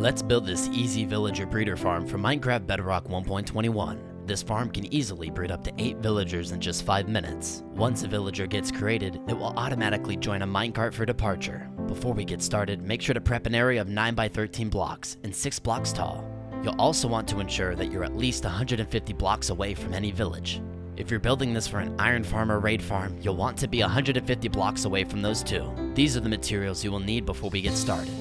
Let's build this easy villager breeder farm for Minecraft Bedrock 1.21. This farm can easily breed up to 8 villagers in just 5 minutes. Once a villager gets created, it will automatically join a minecart for departure. Before we get started, make sure to prep an area of 9 by 13 blocks and 6 blocks tall. You'll also want to ensure that you're at least 150 blocks away from any village. If you're building this for an iron farm or raid farm, you'll want to be 150 blocks away from those two. These are the materials you will need before we get started.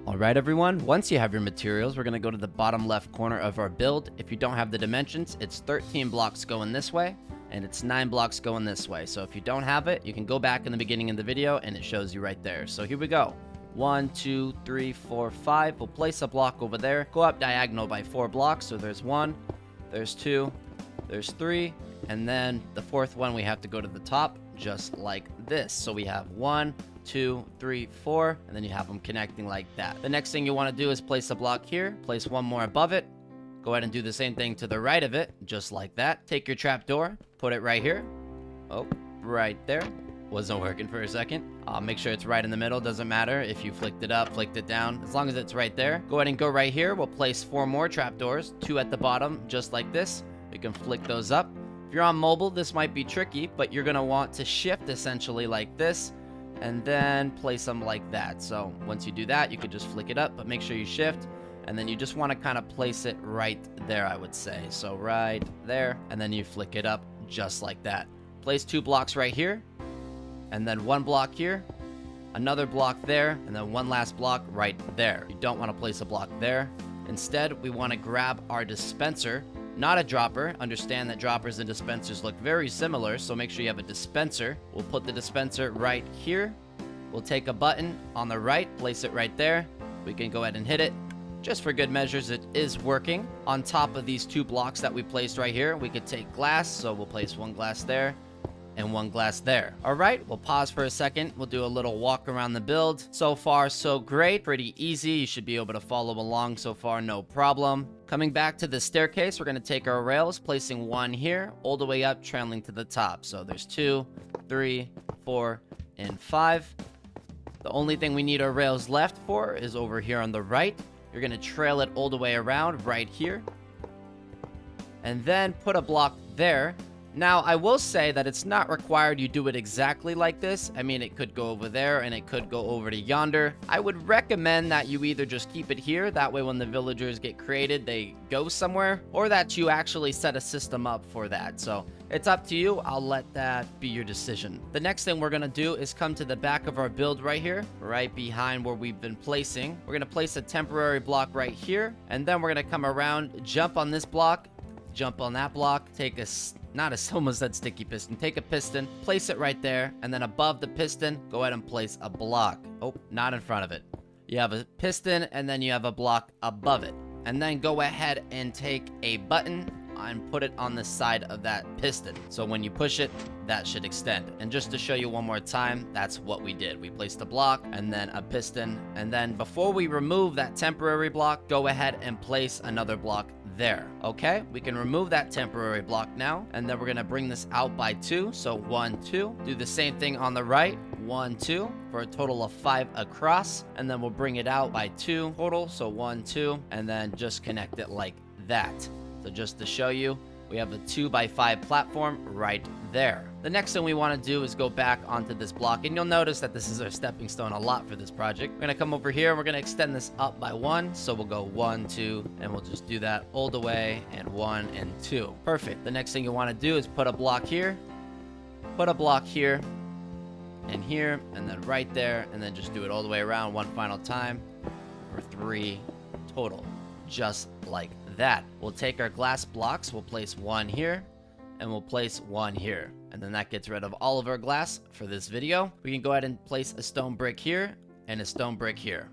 Alright everyone, once you have your materials, we're going to go to the bottom left corner of our build. If you don't have the dimensions, it's 13 blocks going this way, and it's 9 blocks going this way. So if you don't have it, you can go back in the beginning of the video, and it shows you right there. So here we go. 1, 2, 3, 4, 5. We'll place a block over there. Go up diagonal by 4 blocks. So there's 1, there's 2, there's 3, and then the 4th one we have to go to the top, just like this. So we have 1, 2, 3, 4, and then you have them connecting like that. The next thing you want to do is place a block here, place one more above it. Go ahead and do the same thing to the right of it, just like that. Take your trapdoor, put it right here. Oh, right there. Wasn't working for a second. Make sure it's right in the middle. Doesn't matter if you flicked it up, flicked it down, as long as it's right there. Go ahead and go right here. We'll place 4 more trapdoors, 2 at the bottom, just like this. You can flick those up. If you're on mobile, this might be tricky, but you're gonna want to shift essentially like this, and then place them like that. So once you do that, you could just flick it up, but make sure you shift, and then you just want to kind of place it right there, I would say. So right there, and then you flick it up just like that. Place 2 blocks right here, and then 1 block here, another block there, and then 1 last block right there. You don't want to place a block there. Instead, we want to grab our dispenser, not a dropper. Understand that droppers and dispensers look very similar, so make sure you have a dispenser. We'll put the dispenser right here. We'll take a button on the right, place it right there. We can go ahead and hit it. Just for good measures, it is working. On top of these 2 blocks that we placed right here, we could take glass, so we'll place 1 glass there and 1 glass there. All right, we'll pause for a second. We'll do a little walk around the build. So far, so great. Pretty easy. You should be able to follow along so far, no problem. Coming back to the staircase, we're going to take our rails, placing 1 here, all the way up, trailing to the top. So there's 2, 3, 4, and 5. The only thing we need our rails left for is over here on the right. You're going to trail it all the way around right here, and then put a block there. Now, I will say that it's not required you do it exactly like this. I mean, it could go over there and it could go over to yonder. I would recommend that you either just keep it here. That way, when the villagers get created, they go somewhere, or that you actually set a system up for that. So it's up to you. I'll let that be your decision. The next thing we're going to do is come to the back of our build right here, right behind where we've been placing. We're going to place a temporary block right here, and then we're going to come around, jump on this block, jump on that block, take a almost that sticky piston. Take a piston, place it right there, and then above the piston, go ahead and place a block. Oh, not in front of it. You have a piston, and then you have a block above it. And then go ahead and take a button and put it on the side of that piston. So when you push it, that should extend. And just to show you one more time, that's what we did. We placed a block and then a piston. And then before we remove that temporary block, go ahead and place another block there. Okay, we can remove that temporary block now, and then we're gonna bring this out by 2. So 1, 2. Do the same thing on the right. 1, 2 for a total of 5 across, and then we'll bring it out by 2 total. So 1, 2, and then just connect it like that. So just to show you, we have a 2 by 5 platform right there. The next thing we want to do is go back onto this block, and you'll notice that this is our stepping stone a lot for this project. We're going to come over here and we're going to extend this up by 1. So we'll go 1, 2, and we'll just do that all the way, and 1 and 2. Perfect. The next thing you want to do is put a block here, put a block here, and here, and then right there, and then just do it all the way around one final time for 3 total, just like that. We'll take our glass blocks, we'll place 1 here, and we'll place 1 here, and then that gets rid of all of our glass for this video. We can go ahead and place a stone brick here and a stone brick here.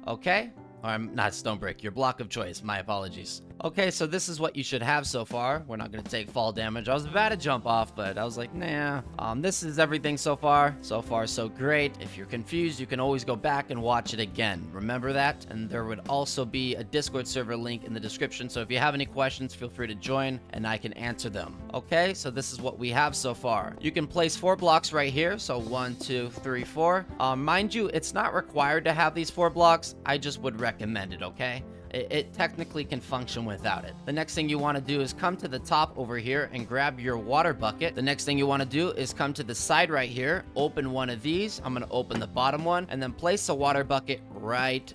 Okay, Or not stone brick, your block of choice. My apologies. Okay, so this is what you should have so far. We're not going to take fall damage. I was about to jump off, but I was like, nah. This is everything so far. So far, so great. If you're confused, you can always go back and watch it again. Remember that? And there would also be a Discord server link in the description. So if you have any questions, feel free to join and I can answer them. Okay, so this is what we have so far. You can place 4 blocks right here. So 1, 2, 3, 4. Mind you, it's not required to have these 4 blocks. I just would recommend it, okay? It technically can function without it. The next thing you want to do is come to the top over here and grab your water bucket. The next thing you want to do is come to the side right here, open one of these. I'm going to open the bottom one and then place a water bucket right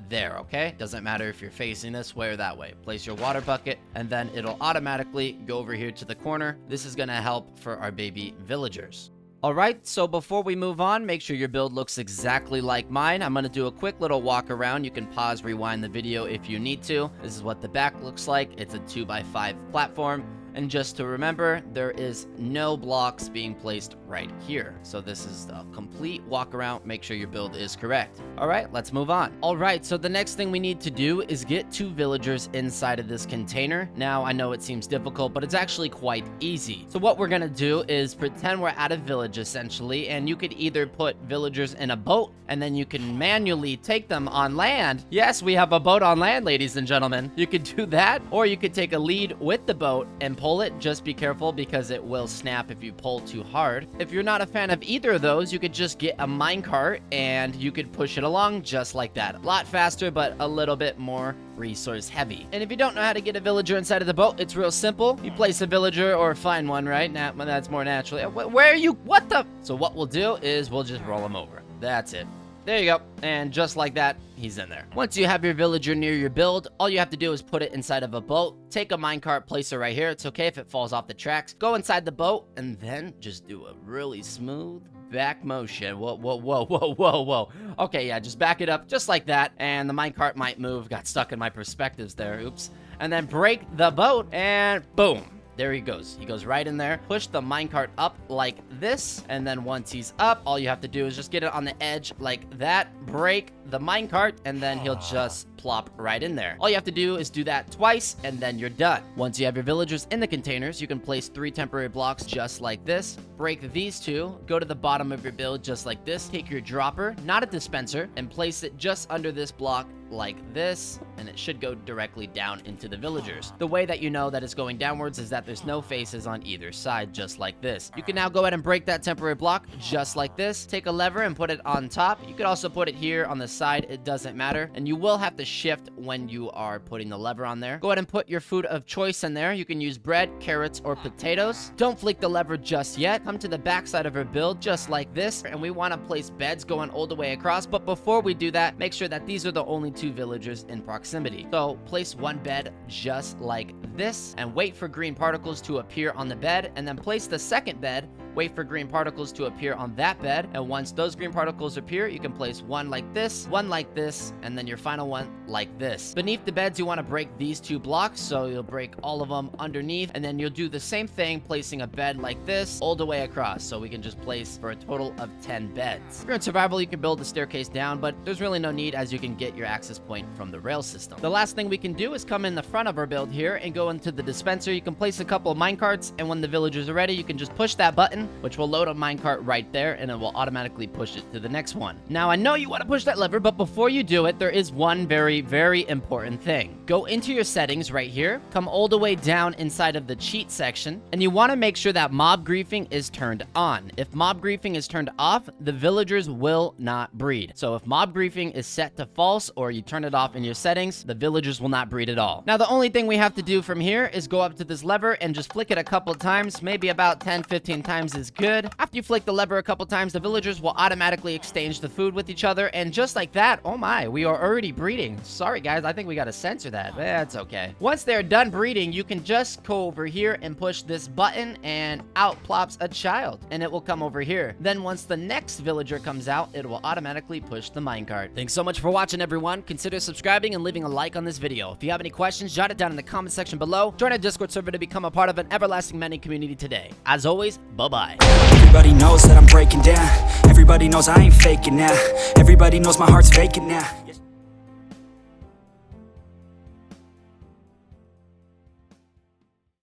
there, okay? Doesn't matter if you're facing this way or that way. Place your water bucket and then it'll automatically go over here to the corner. This is going to help for our baby villagers. Alright, so before we move on, make sure your build looks exactly like mine. I'm going to do a quick little walk around. You can pause, rewind the video if you need to. This is what the back looks like. It's a 2x5 platform. And just to remember, there is no blocks being placed right here. So this is the complete walk around. Make sure your build is correct. All right, let's move on. All right, so the next thing we need to do is get 2 villagers inside of this container. Now, I know it seems difficult, but it's actually quite easy. So what we're going to do is pretend we're at a village, essentially, and you could either put villagers in a boat, and then you can manually take them on land. Yes, we have a boat on land, ladies and gentlemen. You could do that, or you could take a lead with the boat and pull it. Just be careful because it will snap if you pull too hard. If you're not a fan of either of those, you could just get a minecart and you could push it along just like that. A lot faster, but a little bit more resource heavy. And if you don't know how to get a villager inside of the boat, it's real simple. You place a villager or find one, right? Now, that's more naturally. Where are you? What the? So what we'll do is we'll just roll him over. That's it. There you go. And just like that, he's in there. Once you have your villager near your build, all you have to do is put it inside of a boat. Take a minecart, place it right here. It's okay if it falls off the tracks. Go inside the boat and then just do a really smooth back motion. Whoa, whoa, whoa, whoa, whoa, whoa. Okay, yeah, just back it up just like that. And the minecart might move. Got stuck in my perspectives there. Oops. And then break the boat and boom. There he goes. He goes right in there. Push the minecart up like this. And then once he's up, all you have to do is just get it on the edge like that. Break the minecart, and then he'll just plop right in there. All you have to do is do that twice, and then you're done. Once you have your villagers in the containers, you can place 3 temporary blocks just like this. Break these 2. Go to the bottom of your build just like this. Take your dropper, not a dispenser, and place it just under this block like this, and it should go directly down into the villagers. The way that you know that it's going downwards is that there's no faces on either side, just like this. You can now go ahead and break that temporary block just like this. Take a lever and put it on top. You could also put it here on the side. It doesn't matter, and you will have to shift when you are putting the lever on there. Go ahead and put your food of choice in there. You can use bread, carrots, or potatoes. Don't flick the lever just yet. Come to the back side of our build just like this, and we want to place beds going all the way across. But before we do that, make sure that these are the only 2 villagers in proximity. So place 1 bed just like this and wait for green particles to appear on the bed, and then place the second bed. Wait for green particles to appear on that bed, and once those green particles appear, you can place 1 like this, 1 like this, and then your final one like this. Beneath the beds, you want to break these 2 blocks, so you'll break all of them underneath, and then you'll do the same thing, placing a bed like this all the way across, so we can just place for a total of 10 beds. If you're in survival, you can build the staircase down, but there's really no need as you can get your access point from the rail system. The last thing we can do is come in the front of our build here and go into the dispenser. You can place a couple of minecarts, and when the villagers are ready, you can just push that button, which will load a minecart right there, and it will automatically push it to the next one. Now, I know you want to push that lever, but before you do it, there is one very, very important thing. Go into your settings right here, come all the way down inside of the cheat section, and you want to make sure that mob griefing is turned on. If mob griefing is turned off, the villagers will not breed. So if mob griefing is set to false, or you turn it off in your settings, the villagers will not breed at all. Now, the only thing we have to do from here is go up to this lever and just flick it a couple times, maybe about 10-15 times is good. After you flick the lever a couple times, the villagers will automatically exchange the food with each other, and just like that, oh my, we are already breeding. Sorry guys, I think we gotta censor that. That's okay. Once they're done breeding, you can just go over here and push this button, and out plops a child, and it will come over here. Then once the next villager comes out, it will automatically push the minecart. Thanks so much for watching, everyone. Consider subscribing and leaving a like on this video. If you have any questions, jot it down in the comment section below. Join our Discord server to become a part of an everlasting mending community today. As always, bye-bye. Everybody knows that I'm breaking down. Everybody knows I ain't faking now. Everybody knows my heart's faking now.